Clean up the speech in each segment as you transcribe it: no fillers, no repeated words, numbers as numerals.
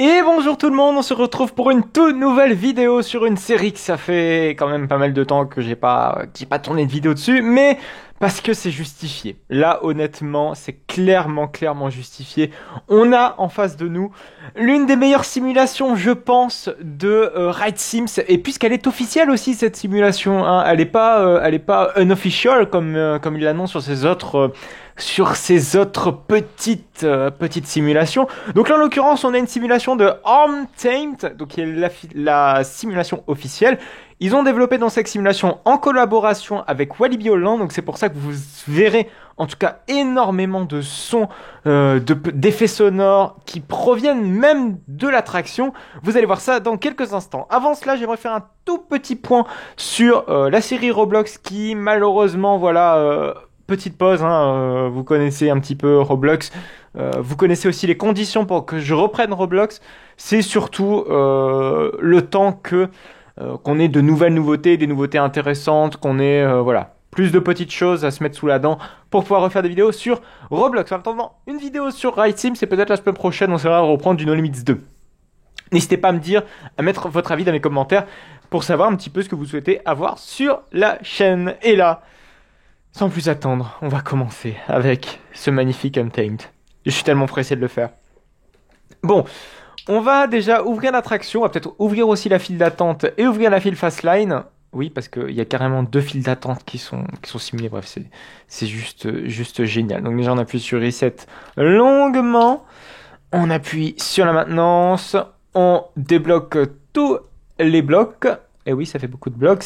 Et bonjour tout le monde, on se retrouve pour une toute nouvelle vidéo sur une série que ça fait quand même pas mal de temps que j'ai pas tourné de vidéo dessus, mais parce que c'est justifié. Là, honnêtement, c'est clairement justifié. On a en face de nous l'une des meilleures simulations, je pense, de Ride Sims, et puisqu'elle est officielle aussi cette simulation, hein, elle est pas unofficial comme il l'annonce sur ses autres petites simulations. Donc là, en l'occurrence, on a une simulation de Untamed, donc qui est la simulation officielle. Ils ont développé dans cette simulation en collaboration avec Walibi Holland, donc c'est pour ça que vous verrez en tout cas énormément de sons, d'effets sonores qui proviennent même de l'attraction. Vous allez voir ça dans quelques instants. Avant cela, j'aimerais faire un tout petit point sur la série Roblox qui malheureusement, voilà... petite pause, hein, vous connaissez un petit peu Roblox, vous connaissez aussi les conditions pour que je reprenne Roblox, c'est surtout le temps qu'on ait de nouvelles nouveautés, des nouveautés intéressantes, qu'on ait voilà, plus de petites choses à se mettre sous la dent pour pouvoir refaire des vidéos sur Roblox. En attendant, une vidéo sur Ride Sim, c'est peut-être la semaine prochaine, on essaiera de reprendre du No Limits 2. N'hésitez pas à me dire, à mettre votre avis dans les commentaires pour savoir un petit peu ce que vous souhaitez avoir sur la chaîne. Et là, sans plus attendre, on va commencer avec ce magnifique Untamed. Je suis tellement pressé de le faire. Bon, on va déjà ouvrir l'attraction, on va peut-être ouvrir aussi la file d'attente et ouvrir la file Fastlane. Oui, parce qu'il y a carrément deux files d'attente qui sont simulées. Bref, c'est juste génial. Donc déjà, on appuie sur Reset longuement. On appuie sur la maintenance. On débloque tous les blocs. Et oui, ça fait beaucoup de blocs.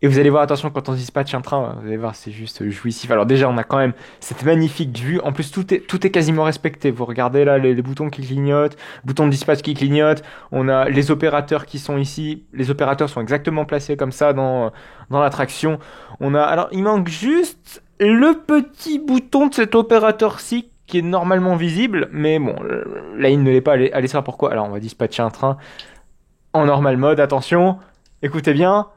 Et vous allez voir, attention, quand on dispatche un train, vous allez voir, c'est juste jouissif. Alors déjà, on a quand même cette magnifique vue. En plus, tout est quasiment respecté. Vous regardez là, les boutons qui clignotent, boutons de dispatch qui clignotent. On a les opérateurs qui sont ici. Les opérateurs sont exactement placés comme ça dans l'attraction. Alors, il manque juste le petit bouton de cet opérateur-ci qui est normalement visible. Mais bon, là, il ne l'est pas. Allez savoir pourquoi. Alors, on va dispatcher un train en normal mode. Attention, écoutez bien.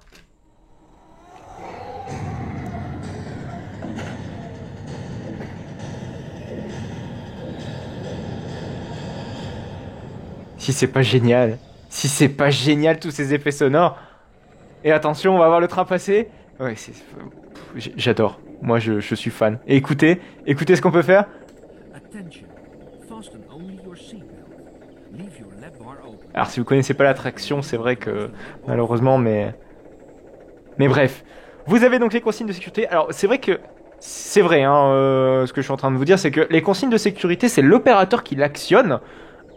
Si c'est pas génial tous ces effets sonores. Et attention, on va voir le train passer. Ouais, j'adore. Moi, je suis fan. Et écoutez ce qu'on peut faire. Alors, si vous connaissez pas l'attraction, c'est vrai que malheureusement, mais bref. Vous avez donc les consignes de sécurité. Alors, c'est vrai, hein, ce que je suis en train de vous dire, c'est que les consignes de sécurité, c'est l'opérateur qui l'actionne.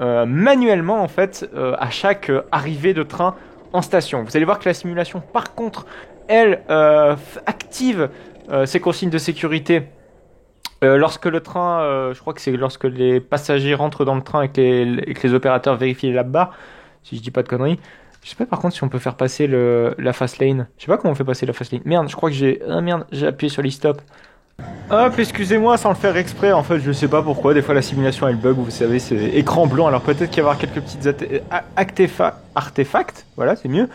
Manuellement en fait à chaque arrivée de train en station. Vous allez voir que la simulation par contre elle active ces consignes de sécurité lorsque le train, je crois que c'est lorsque les passagers rentrent dans le train et que les opérateurs vérifient la barre, si je dis pas de conneries. Je sais pas par contre si on peut faire passer la fast lane. Je sais pas comment on fait passer la fast lane. Merde, je crois que j'ai appuyé sur l'e-stop. Hop, excusez-moi sans le faire exprès, en fait je sais pas pourquoi, des fois la simulation elle bug, vous savez, c'est écran blanc, alors peut-être qu'il y avoir quelques petites artefacts, voilà c'est mieux,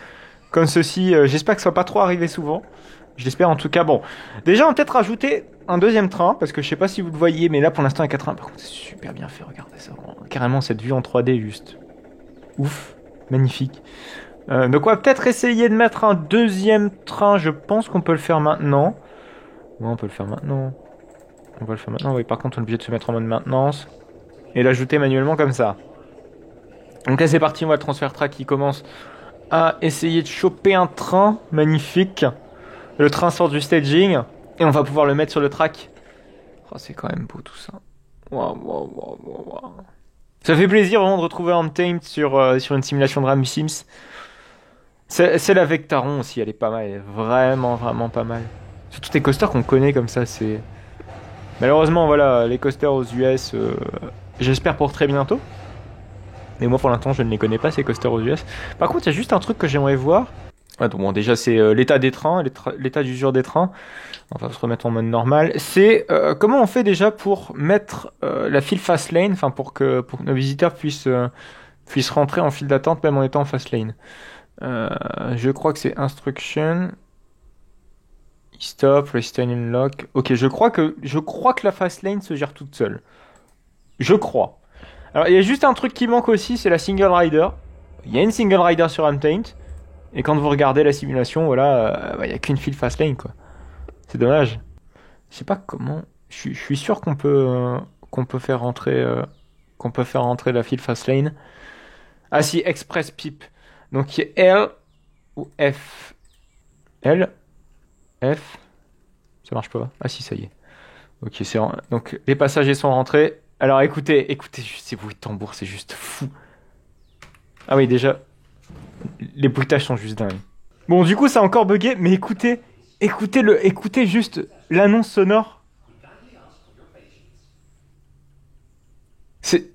comme ceci, j'espère que ça va pas trop arriver souvent, je l'espère en tout cas. Bon, déjà on va peut-être rajouter un deuxième train, parce que je sais pas si vous le voyez, mais là pour l'instant il y a 4 trains, par contre c'est super bien fait, regardez ça, carrément cette vue en 3D juste, ouf, magnifique. Donc on va peut-être essayer de mettre un deuxième train, je pense qu'on peut le faire maintenant. Ouais, on peut le faire maintenant. On va le faire maintenant. Oui, par contre, on est obligé de se mettre en mode maintenance. Et l'ajouter manuellement comme ça. Donc là, c'est parti. On voit le transfert track qui commence à essayer de choper un train. Magnifique. Le train sort du staging. Et on va pouvoir le mettre sur le track. Oh, c'est quand même beau tout ça. Waouh. Ça fait plaisir vraiment de retrouver Untamed sur une simulation de Ram Sims. C'est la Vectaron aussi. Elle est pas mal. Elle est vraiment pas mal. Surtout les coasters qu'on connaît comme ça, c'est... Malheureusement, voilà, les coasters aux US, j'espère pour très bientôt. Mais moi, pour l'instant, je ne les connais pas, ces coasters aux US. Par contre, il y a juste un truc que j'aimerais voir. Ah, donc, bon, déjà, c'est l'état des trains, l'état d'usure des trains. On va se remettre en mode normal. C'est comment on fait déjà pour mettre la file fast lane, enfin pour que nos visiteurs puissent rentrer en file d'attente même en étant en fast lane. Je crois que c'est instruction... Stop, restrain and lock. Ok, je crois que la fast lane se gère toute seule. Je crois. Alors, il y a juste un truc qui manque aussi, c'est la single rider. Il y a une single rider sur Untamed. Et quand vous regardez la simulation, voilà, il n'y a qu'une file fast lane, quoi. C'est dommage. Je sais pas comment. Je suis sûr qu'on peut faire rentrer la file fast lane. Ah si, Express Pip. Donc L ou F. L, F. Ça marche pas. Ah si, ça y est. Ok, donc les passagers sont rentrés. Alors écoutez juste ces bruits de tambour, c'est juste fou. Ah oui, déjà, les bruitages sont juste dingues. Bon, du coup, ça a encore bugué, mais écoutez juste l'annonce sonore. C'est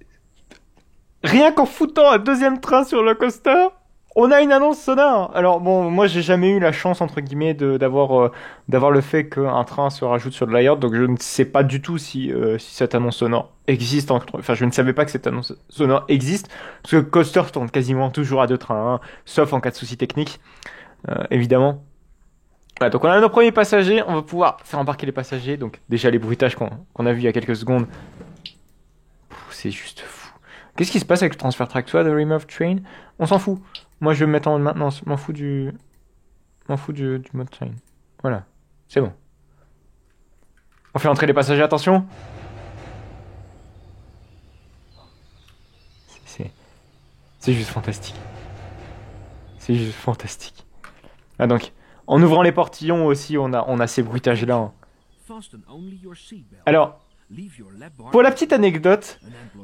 rien qu'en foutant un deuxième train sur le coaster, on a une annonce sonore. Alors bon, moi j'ai jamais eu la chance entre guillemets d'avoir le fait qu'un train se rajoute sur le layout, donc je ne sais pas du tout si cette annonce sonore existe. Enfin, je ne savais pas que cette annonce sonore existe parce que le coaster tourne quasiment toujours à deux trains, hein, sauf en cas de souci technique, évidemment. Voilà, donc on a nos premiers passagers, on va pouvoir faire embarquer les passagers. Donc déjà les bruitages qu'on a vu il y a quelques secondes, c'est juste fou. Qu'est-ce qui se passe avec le transfer track 3 de Remove Train? On s'en fout. Moi, je vais me mettre en mode maintenance. M'en fous du mode train. Voilà. C'est bon. On fait entrer les passagers, attention. C'est juste fantastique. C'est juste fantastique. Ah donc, en ouvrant les portillons aussi, on a ces bruitages-là. Hein. Alors, pour la petite anecdote,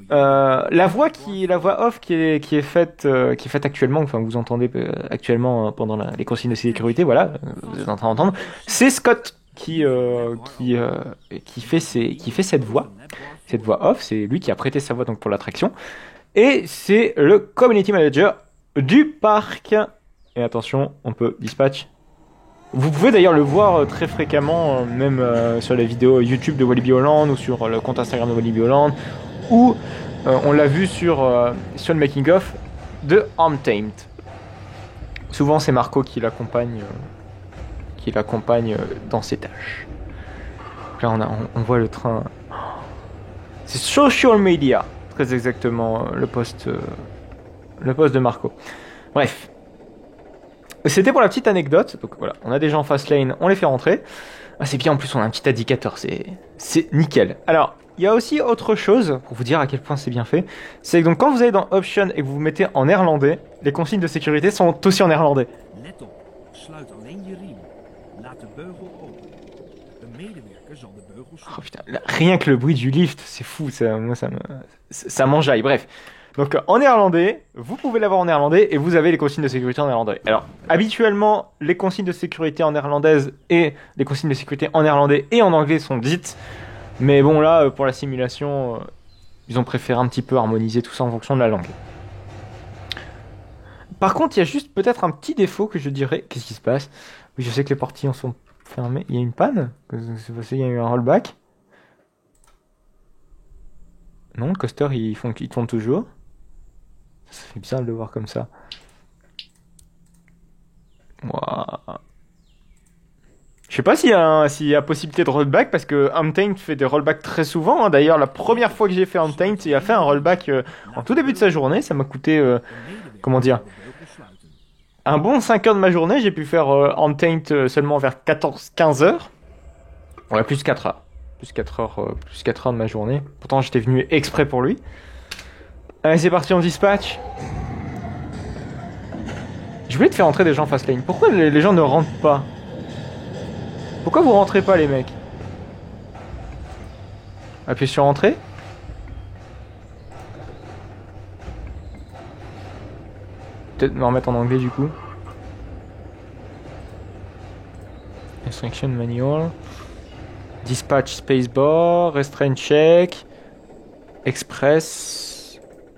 la voix off qui est faite actuellement, enfin vous entendez actuellement pendant les consignes de sécurité, voilà, vous êtes en train d'entendre, c'est Scott qui fait cette voix off, c'est lui qui a prêté sa voix donc pour l'attraction, et c'est le community manager du parc. Et attention, on peut dispatch. Vous pouvez d'ailleurs le voir très fréquemment, même sur les vidéos YouTube de Walibi Holland ou sur le compte Instagram de Walibi Holland, ou on l'a vu sur le making-of de Untamed. Souvent c'est Marco qui l'accompagne dans ses tâches. Donc là on voit le train. C'est social media, très exactement le poste de Marco. Bref. C'était pour la petite anecdote. Donc voilà, on a des gens en fast lane, on les fait rentrer. Ah, c'est bien, en plus on a un petit indicateur, c'est nickel. Alors, il y a aussi autre chose, pour vous dire à quel point c'est bien fait. C'est que donc quand vous allez dans Option et que vous vous mettez en néerlandais, les consignes de sécurité sont aussi en néerlandais. Oh putain, rien que le bruit du lift, c'est fou, ça m'enjaille, bref. Donc en néerlandais, vous pouvez l'avoir en néerlandais et vous avez les consignes de sécurité en néerlandais. Alors habituellement, les consignes de sécurité en néerlandaise et les consignes de sécurité en néerlandais et en anglais sont dites. Mais bon là, pour la simulation, ils ont préféré un petit peu harmoniser tout ça en fonction de la langue. Par contre, il y a juste peut-être un petit défaut que je dirais. Qu'est-ce qui se passe? Oui, je sais que les portillons sont fermés. Il y a une panne? Qu'est-ce qui s'est passé? Il y a eu un rollback? Non, le coaster il tourne toujours. Ça fait bizarre de le voir comme ça. Wow. Je sais pas s'il y a possibilité de rollback parce que Untamed fait des rollbacks très souvent. Hein. D'ailleurs, la première fois que j'ai fait Untamed, il a fait un rollback en tout début de sa journée. Ça m'a coûté, comment dire, un bon 5 heures de ma journée. J'ai pu faire Untamed seulement vers 14-15 heures. Ouais, plus 4 heures. Plus 4 heures de ma journée. Pourtant, j'étais venu exprès pour lui. Allez, c'est parti, on dispatch. Je voulais te faire entrer des gens en fast lane. Pourquoi les gens ne rentrent pas? Pourquoi vous rentrez pas, les mecs? Appuyez sur entrée. Peut-être me remettre en anglais du coup. Instruction manual. Dispatch spacebar. Restraint check. Express.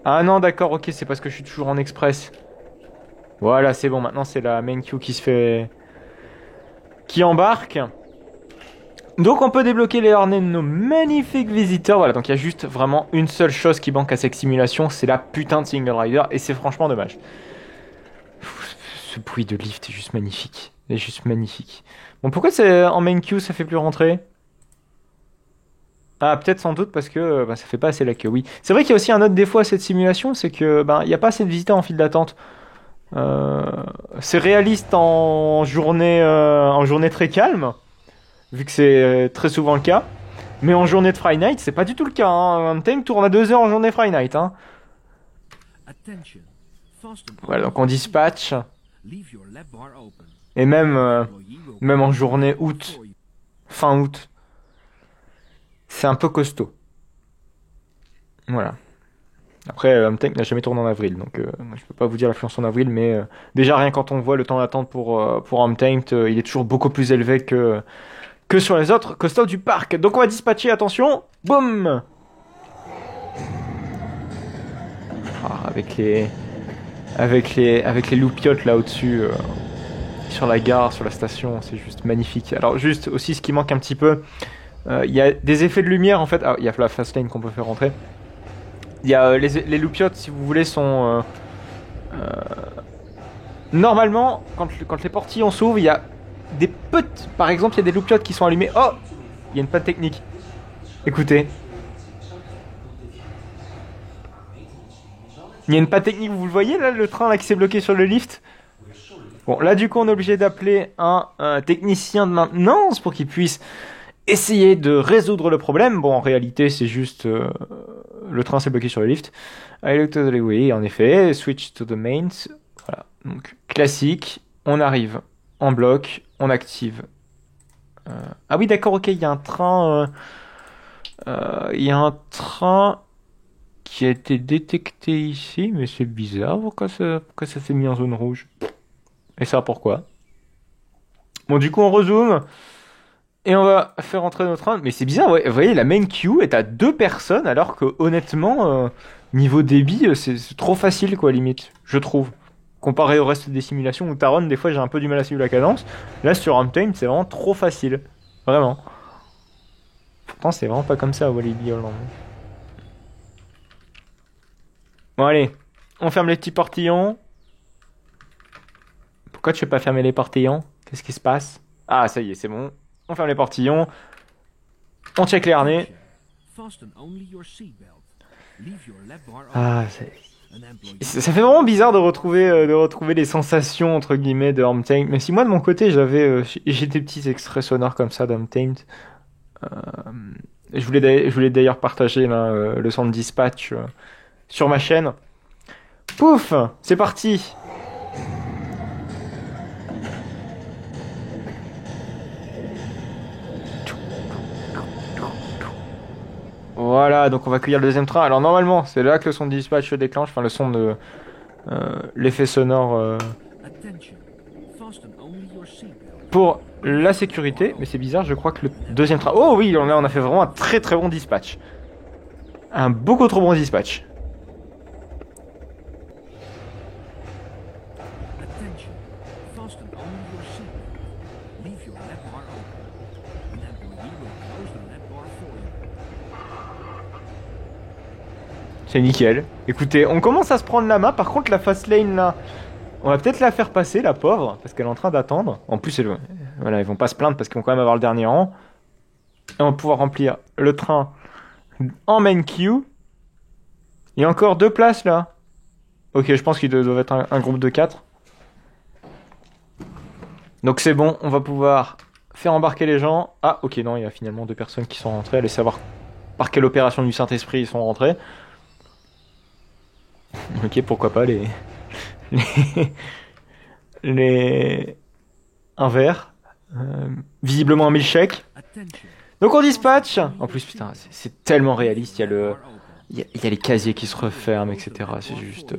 Ah non, d'accord, ok, c'est parce que je suis toujours en express. Voilà, c'est bon, maintenant c'est la main queue qui embarque. Donc on peut débloquer les harnais de nos magnifiques visiteurs. Voilà, donc il y a juste vraiment une seule chose qui manque à cette simulation, c'est la putain de single rider, et c'est franchement dommage. Ce bruit de lift est juste magnifique. Il est juste magnifique. Bon, pourquoi c'est en main queue ça fait plus rentrer? Ah, peut-être sans doute parce que bah, ça fait pas assez la queue, oui. C'est vrai qu'il y a aussi un autre défaut à cette simulation, c'est que ben il n'y a pas assez de visiteurs en file d'attente. Euh, c'est réaliste en journée très calme, vu que c'est très souvent le cas. Mais en journée de Friday Night, c'est pas du tout le cas. Hein. Untamed tourne à 2 heures en journée Friday Night. Hein. Voilà, donc on dispatch. Et même en journée août, fin août, c'est un peu costaud. Voilà. Après, Untamed n'a jamais tourné en avril, donc je peux pas vous dire l'affluence en avril, mais déjà rien quand on voit le temps d'attente pour Untamed, il est toujours beaucoup plus élevé que sur les autres costauds du parc. Donc on va dispatcher, attention, boum. Ah, avec les loupiottes là au-dessus, sur la gare, sur la station, c'est juste magnifique. Alors juste aussi ce qui manque un petit peu, il y a des effets de lumière en fait. Ah, il y a la fast lane qu'on peut faire rentrer. Il y a les loupiottes, si vous voulez, sont normalement quand les portillons s'ouvrent, il y a des petites, par exemple, il y a des loupiottes qui sont allumées. Oh, il y a une panne technique. Écoutez. Il y a une panne technique, vous le voyez là, le train là qui s'est bloqué sur le lift. Bon, là du coup on est obligé d'appeler un technicien de maintenance pour qu'il puisse essayer de résoudre le problème. Bon, en réalité c'est juste le train s'est bloqué sur le lift. I look to the oui, en effet, switch to the mains. Voilà, donc classique. On arrive en bloc, on active. Ah oui, d'accord, ok, il y a un train. Il y a un train qui a été détecté ici, mais c'est bizarre pourquoi ça s'est mis en zone rouge. Et ça pourquoi? Bon, du coup, on rezoome et on va faire entrer notre train. Mais c'est bizarre, ouais. Vous voyez, la main queue est à 2 personnes, alors que honnêtement, niveau débit, c'est trop facile, quoi, limite, je trouve. Comparé au reste des simulations où Taron, des fois, j'ai un peu du mal à suivre la cadence. Là, sur Untamed, c'est vraiment trop facile. Vraiment. Pourtant, c'est vraiment pas comme ça à Walibi Holland. Bon, allez. On ferme les petits portillons. Pourquoi tu veux pas fermer les portillons? Qu'est-ce qui se passe? Ah, ça y est, c'est bon. On ferme les portillons. On check les harnais. Ah, ça fait vraiment bizarre de retrouver les sensations, entre guillemets, de Untamed. Mais si moi, de mon côté, j'ai des petits extraits sonores comme ça d'Untamed. Je voulais d'ailleurs partager là, le son de dispatch sur ma chaîne. Pouf! C'est parti! Voilà, donc on va accueillir le deuxième train. Alors normalement, c'est là que le son de dispatch se déclenche, enfin le son de l'effet sonore pour la sécurité. Mais c'est bizarre, je crois que le deuxième train... Oh oui, on a fait vraiment un très très bon dispatch. Un beaucoup trop bon dispatch. C'est nickel. Écoutez, on commence à se prendre la main. Par contre, la fast lane là, on va peut-être la faire passer, la pauvre, parce qu'elle est en train d'attendre. En plus, voilà, ils vont pas se plaindre parce qu'ils vont quand même avoir le dernier rang. Et on va pouvoir remplir le train en main queue. Il y a encore 2 places là. Ok, je pense qu'ils doivent être un groupe de 4. Donc c'est bon, on va pouvoir faire embarquer les gens. Ah, ok, non, il y a finalement 2 personnes qui sont rentrées. Allez savoir par quelle opération du Saint-Esprit ils sont rentrés. Ok, pourquoi pas les, les... un verre. Visiblement un milkshake. Donc on dispatch. En plus, putain, c'est tellement réaliste. Il y a les casiers qui se referment, etc. C'est juste...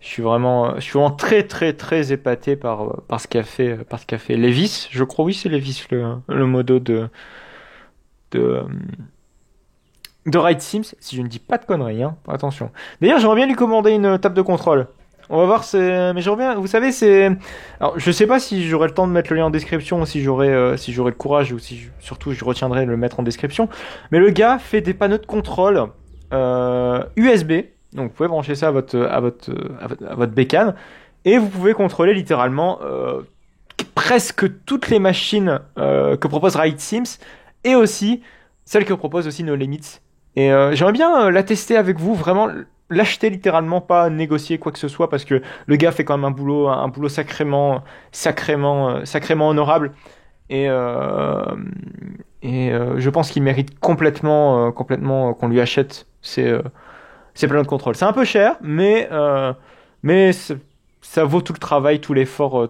je suis vraiment très très très épaté par ce qu'a fait Levis. Je crois, oui, c'est Levis le modo de, de Ride Sims, si je ne dis pas de conneries, hein. Attention. D'ailleurs, j'aimerais bien lui commander une table de contrôle. On va voir, mais j'aimerais bien, vous savez, alors, je sais pas si j'aurai le temps de mettre le lien en description, ou si j'aurai le courage, ou surtout, je retiendrai de le mettre en description. Mais le gars fait des panneaux de contrôle, USB. Donc, vous pouvez brancher ça à votre bécane. Et vous pouvez contrôler littéralement, presque toutes les machines, que propose Ride Sims. Et aussi, celle que propose aussi No Limits. Et j'aimerais bien la tester avec vous, vraiment l'acheter littéralement, pas négocier quoi que ce soit, parce que le gars fait quand même un boulot sacrément honorable. Et, je pense qu'il mérite complètement qu'on lui achète ces plans de contrôle. C'est un peu cher, mais ça vaut tout le travail, tout l'effort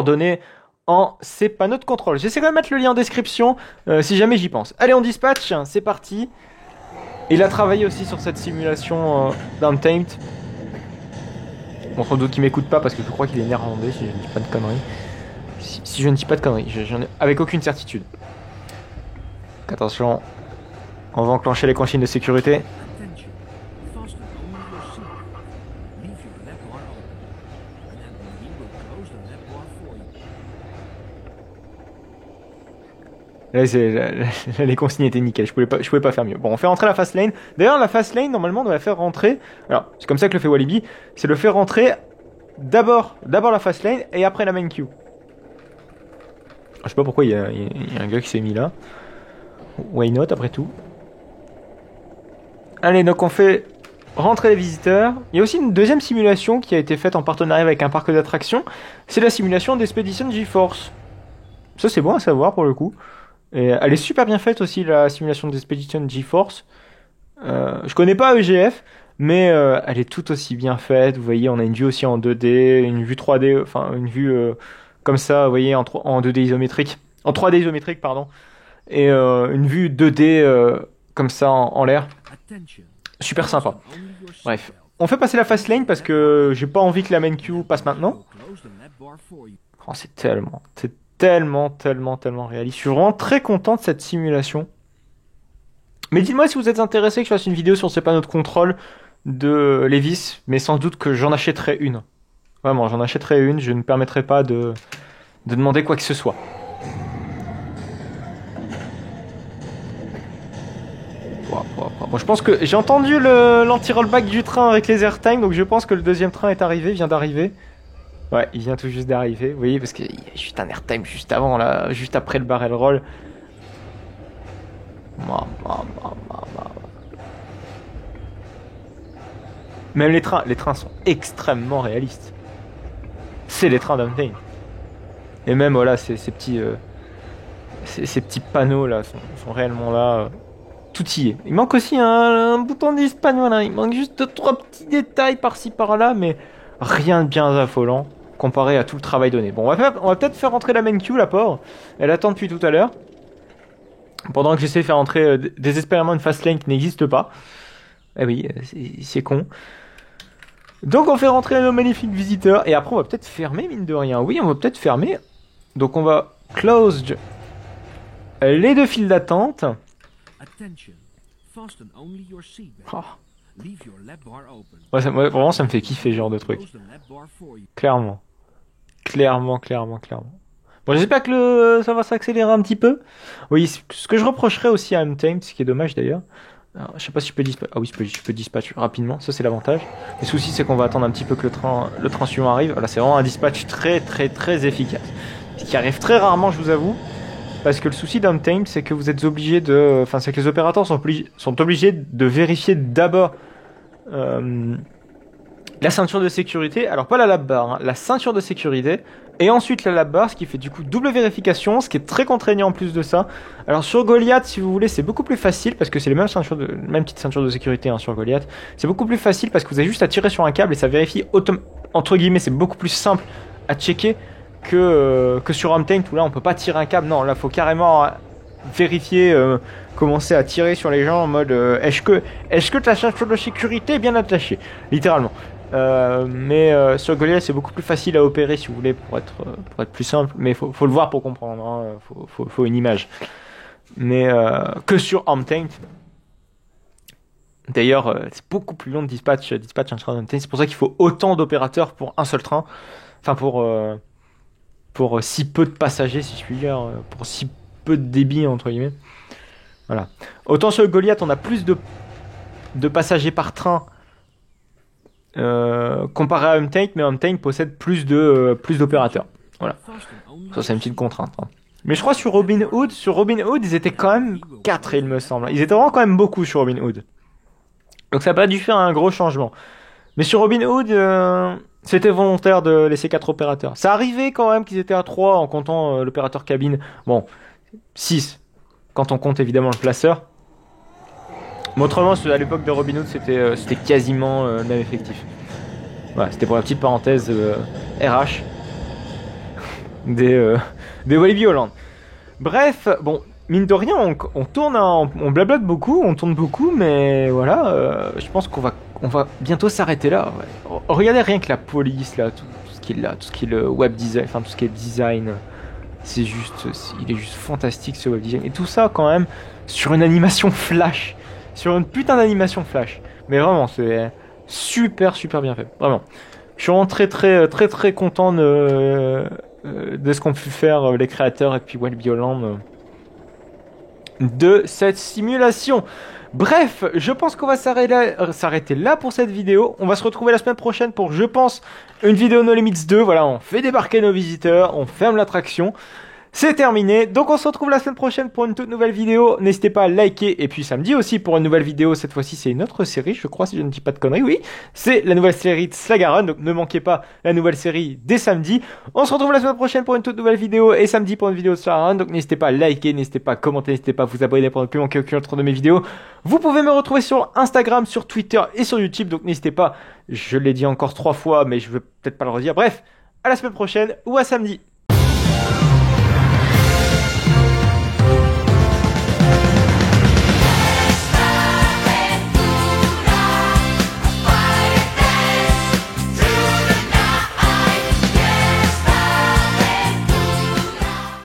donné en ces panneaux de contrôle. J'essaie quand même de mettre le lien en description si jamais j'y pense. Allez, on dispatch, c'est parti. Il a travaillé aussi sur cette simulation d'Untamed. Bon, sans doute qu'il m'écoute pas parce que je crois qu'il est néerlandais si je ne dis pas de conneries. Si je ne dis pas de conneries, j'en ai avec aucune certitude. Donc, attention, on va enclencher les consignes de sécurité. Là, les consignes étaient nickel, je pouvais pas faire mieux. Bon, on fait rentrer la fast lane. D'ailleurs, la fast lane, normalement, on doit la faire rentrer. Alors, c'est comme ça que le fait Walibi. C'est le faire rentrer d'abord la fast lane et après la main queue. Je sais pas pourquoi il y a un gars qui s'est mis là. Why not, après tout. Allez, donc on fait rentrer les visiteurs. Il y a aussi une deuxième simulation qui a été faite en partenariat avec un parc d'attractions. C'est la simulation d'Expedition GeForce. Ça, c'est bon à savoir pour le coup. Et elle est super bien faite aussi, la simulation d'Expedition GeForce. Je connais pas EGF, mais elle est tout aussi bien faite. Vous voyez, on a une vue aussi en 2D, une vue 3D, enfin une vue comme ça, vous voyez, en 2D isométrique. En 3D isométrique, pardon. Et une vue 2D comme ça en l'air. Super sympa. Bref. On fait passer la fast lane parce que j'ai pas envie que la main queue passe maintenant. Oh, c'est tellement réaliste. Je suis vraiment très content de cette simulation. Mais dites-moi si vous êtes intéressé que je fasse une vidéo sur ces panneaux de contrôle de Levis, mais sans doute que j'en achèterai une. Vraiment, j'en achèterai une, je ne me permettrai pas de demander quoi que ce soit. Bon, je pense que j'ai entendu l'anti-rollback du train avec les airtime, donc je pense que le deuxième train est arrivé, vient d'arriver. Ouais, il vient tout juste d'arriver, vous voyez, parce qu'il y a juste un airtime juste avant, là, juste après le barrel roll. Même les trains sont extrêmement réalistes. C'est les trains d'Untamed. Et même, voilà, ces petits panneaux, là, sont réellement là. Tout y est. Il manque aussi un bouton d'espagnol, hein. Il manque juste 3 petits détails par-ci par-là, mais rien de bien affolant comparé à tout le travail donné. Bon, on va peut-être faire rentrer la main queue, la pauvre. Elle attend depuis tout à l'heure. Pendant que j'essaie de faire rentrer désespérément une fast lane qui n'existe pas. Eh oui, c'est con. Donc on fait rentrer nos magnifiques visiteurs. Et après on va peut-être fermer, mine de rien. Oui, on va peut-être fermer. Donc on va close les deux files d'attente. Oh. Ouais, vraiment ça me fait kiffer ce genre de truc. Clairement. Bon, j'espère que ça va s'accélérer un petit peu. Oui, ce que je reprocherais aussi à Untamed, ce qui est dommage d'ailleurs. Alors, je sais pas si je peux dispatcher. Ah oui, je peux dispatch rapidement, ça c'est l'avantage. Le souci c'est qu'on va attendre un petit peu que le train suivant arrive. Voilà, c'est vraiment un dispatch très efficace. Ce qui arrive très rarement, je vous avoue. Parce que le souci d'Untamed, c'est que vous êtes obligé de... Enfin, c'est que les opérateurs sont obligés de vérifier d'abord la ceinture de sécurité. Alors, pas la lap bar, hein, la ceinture de sécurité. Et ensuite la lap bar, ce qui fait du coup double vérification, ce qui est très contraignant en plus de ça. Alors, sur Goliath, si vous voulez, c'est beaucoup plus facile, parce que c'est les mêmes petites ceintures de sécurité hein, sur Goliath. C'est beaucoup plus facile parce que vous avez juste à tirer sur un câble et ça vérifie entre guillemets, c'est beaucoup plus simple à checker que sur Untamed où là on peut pas tirer un câble. Non, là faut carrément vérifier, commencer à tirer sur les gens en mode est-ce que ta ceinture de sécurité est bien attachée, littéralement. Mais sur Goliath c'est beaucoup plus facile à opérer si vous voulez pour être plus simple, mais faut le voir pour comprendre, hein. Faut une image. Mais que sur Untamed. D'ailleurs c'est beaucoup plus long de dispatch un train d'Untamed, c'est pour ça qu'il faut autant d'opérateurs pour un seul train, enfin pour si peu de passagers, si je puis dire, pour si peu de débit, entre guillemets. Voilà. Autant sur le Goliath, on a plus de passagers par train comparé à Untamed, mais Untamed possède plus d'opérateurs. Voilà. Ça, c'est une petite contrainte. Hein. Mais je crois sur Robin Hood, ils étaient quand même 4, il me semble. Ils étaient vraiment quand même beaucoup sur Robin Hood. Donc ça n'a pas dû faire un gros changement. Mais sur Robin Hood, c'était volontaire de laisser 4 opérateurs. Ça arrivait quand même qu'ils étaient à 3 en comptant l'opérateur cabine. Bon, 6 quand on compte évidemment le placeur. Mais autrement, à l'époque de Robin Hood, c'était quasiment le même effectif. Voilà, c'était pour la petite parenthèse RH des Walibi Holland. Bref, bon, mine de rien, on tourne, on blablote beaucoup, on tourne beaucoup, mais voilà, je pense on va bientôt s'arrêter là. Ouais. Regardez rien que la police, là, tout ce qui est là, tout ce qui est le web design, enfin tout ce qui est design, il est juste fantastique ce web design. Et tout ça quand même sur une animation flash, sur une putain d'animation flash. Mais vraiment, c'est super bien fait, vraiment. Je suis vraiment très content de ce qu'ont pu faire les créateurs et puis Walibi Holland de cette simulation. Bref, je pense qu'on va s'arrêter là pour cette vidéo. On va se retrouver la semaine prochaine pour, je pense, une vidéo No Limits 2. Voilà, on fait débarquer nos visiteurs, on ferme l'attraction. C'est terminé, donc on se retrouve la semaine prochaine pour une toute nouvelle vidéo. N'hésitez pas à liker, et puis samedi aussi pour une nouvelle vidéo. Cette fois-ci c'est une autre série, je crois, si je ne dis pas de conneries, oui. C'est la nouvelle série de Slagaron, donc ne manquez pas la nouvelle série dès samedi. On se retrouve la semaine prochaine pour une toute nouvelle vidéo, et samedi pour une vidéo de Slagaron. Donc n'hésitez pas à liker, n'hésitez pas à commenter, n'hésitez pas à vous abonner pour ne plus manquer aucune autre de mes vidéos. Vous pouvez me retrouver sur Instagram, sur Twitter et sur YouTube, donc n'hésitez pas. Je l'ai dit encore 3 fois, mais je veux peut-être pas le redire. Bref, à la semaine prochaine ou à samedi.